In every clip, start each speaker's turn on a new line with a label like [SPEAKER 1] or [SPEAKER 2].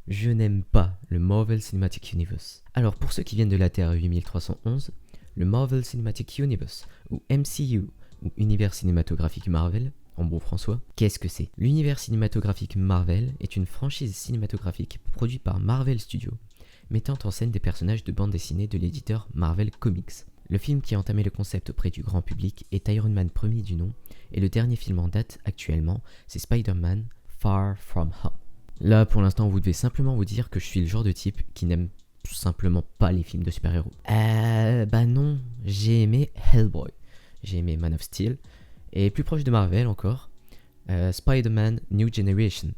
[SPEAKER 1] Je n'aime pas le Marvel Cinematic Universe. Alors pour ceux qui viennent de la Terre 8311, le Marvel Cinematic Universe, ou MCU, ou Univers Cinématographique Marvel, en bon François, qu'est-ce que c'est? L'univers cinématographique Marvel est une franchise cinématographique produite par Marvel Studios, mettant en scène des personnages de bande dessinée de l'éditeur Marvel Comics. Le film qui a entamé le concept auprès du grand public est Iron Man premier du nom, et le dernier film en date actuellement, c'est Spider-Man Far From Home. Là, pour l'instant, vous devez simplement vous dire que je suis le genre de type qui n'aime tout simplement pas les films de super-héros. Bah non, j'ai aimé Hellboy, j'ai aimé Man of Steel, et plus proche de Marvel encore, Spider-Man New Generation.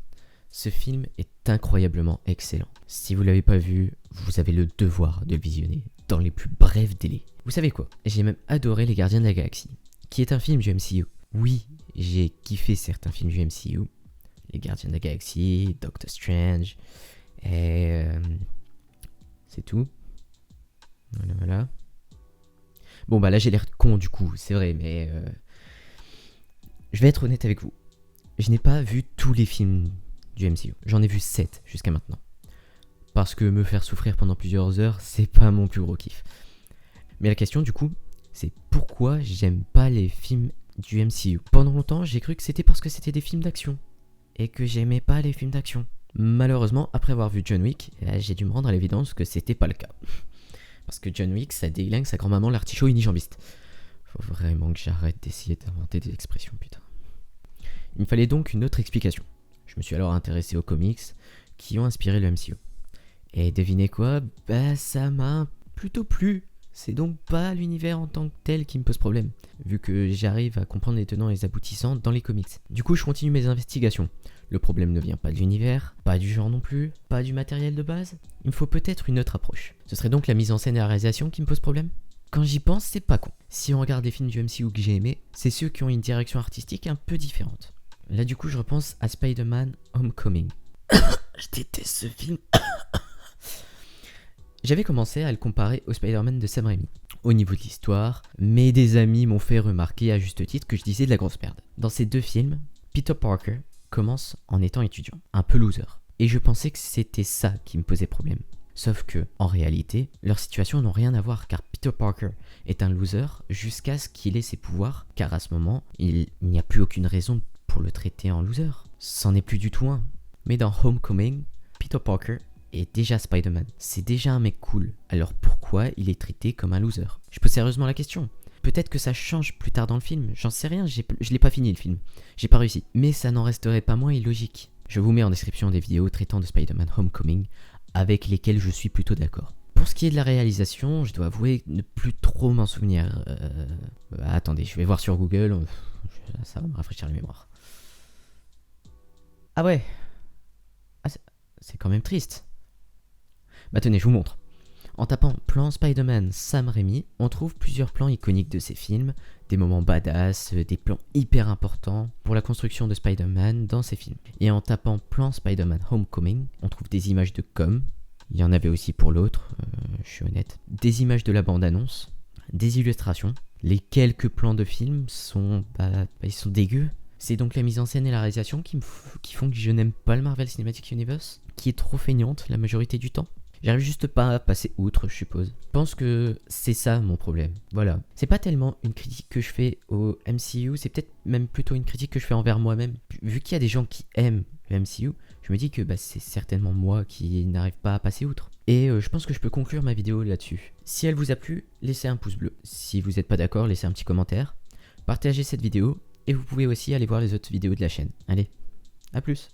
[SPEAKER 1] Ce film est incroyablement excellent. Si vous l'avez pas vu, vous avez le devoir de le visionner dans les plus brefs délais. Vous savez quoi? J'ai même adoré Les Gardiens de la Galaxie, qui est un film du MCU. Oui, j'ai kiffé certains films du MCU. Les Gardiens de la Galaxie, Doctor Strange, et c'est tout. Voilà. Bon bah là j'ai l'air con du coup, c'est vrai, mais je vais être honnête avec vous. Je n'ai pas vu tous les films du MCU. J'en ai vu 7 jusqu'à maintenant. Parce que me faire souffrir pendant plusieurs heures, c'est pas mon plus gros kiff. Mais la question du coup, c'est pourquoi j'aime pas les films du MCU. Pendant longtemps, j'ai cru que c'était parce que c'était des films d'action. Et que j'aimais pas les films d'action. Malheureusement, après avoir vu John Wick, j'ai dû me rendre à l'évidence que c'était pas le cas. Parce que John Wick, ça déglingue sa grand-maman l'artichaut unijambiste. Faut vraiment que j'arrête d'essayer d'inventer des expressions, putain. Il me fallait donc une autre explication. Je me suis alors intéressé aux comics qui ont inspiré le MCU. Et devinez quoi? Bah ça m'a plutôt plu. C'est donc pas l'univers en tant que tel qui me pose problème, vu que j'arrive à comprendre les tenants et les aboutissants dans les comics. Du coup, je continue mes investigations. Le problème ne vient pas de l'univers, pas du genre non plus, pas du matériel de base. Il me faut peut-être une autre approche. Ce serait donc la mise en scène et la réalisation qui me pose problème? Quand j'y pense, c'est pas con. Si on regarde les films du MCU que j'ai aimés, c'est ceux qui ont une direction artistique un peu différente. Là du coup, je repense à Spider-Man Homecoming. Je déteste ce film. J'avais commencé à le comparer au Spider-Man de Sam Raimi. Au niveau de l'histoire, mais des amis m'ont fait remarquer à juste titre que je disais de la grosse merde. Dans ces deux films, Peter Parker commence en étant étudiant, un peu loser. Et je pensais que c'était ça qui me posait problème. Sauf que, en réalité, leurs situations n'ont rien à voir car Peter Parker est un loser jusqu'à ce qu'il ait ses pouvoirs, car à ce moment, il n'y a plus aucune raison pour le traiter en loser. C'en est plus du tout un. Mais dans Homecoming, Peter Parker est déjà Spider-Man. C'est déjà un mec cool. Alors pourquoi il est traité comme un loser? Je pose sérieusement la question. Peut-être que ça change plus tard dans le film. J'en sais rien, je l'ai pas fini le film. J'ai pas réussi. Mais ça n'en resterait pas moins illogique. Je vous mets en description des vidéos traitant de Spider-Man Homecoming, avec lesquelles je suis plutôt d'accord. Pour ce qui est de la réalisation, je dois avouer ne plus trop m'en souvenir. Attendez, je vais voir sur Google. Ça va me rafraîchir la mémoire. Ah ouais. Ah, c'est quand même triste. Bah tenez, je vous montre. En tapant plan Spider-Man Sam Raimi, on trouve plusieurs plans iconiques de ces films, des moments badass, des plans hyper importants pour la construction de Spider-Man dans ces films. Et en tapant plan Spider-Man Homecoming, on trouve des images de com', il y en avait aussi pour l'autre, je suis honnête, des images de la bande-annonce, des illustrations. Les quelques plans de films sont, ils sont dégueux. C'est donc la mise en scène et la réalisation qui font que je n'aime pas le Marvel Cinematic Universe, qui est trop feignante la majorité du temps. J'arrive juste pas à passer outre, je suppose. Je pense que c'est ça mon problème. Voilà. C'est pas tellement une critique que je fais au MCU, c'est peut-être même plutôt une critique que je fais envers moi-même. Vu qu'il y a des gens qui aiment le MCU, je me dis que c'est certainement moi qui n'arrive pas à passer outre. Et je pense que je peux conclure ma vidéo là-dessus. Si elle vous a plu, laissez un pouce bleu. Si vous n'êtes pas d'accord, laissez un petit commentaire. Partagez cette vidéo et vous pouvez aussi aller voir les autres vidéos de la chaîne. Allez, à plus.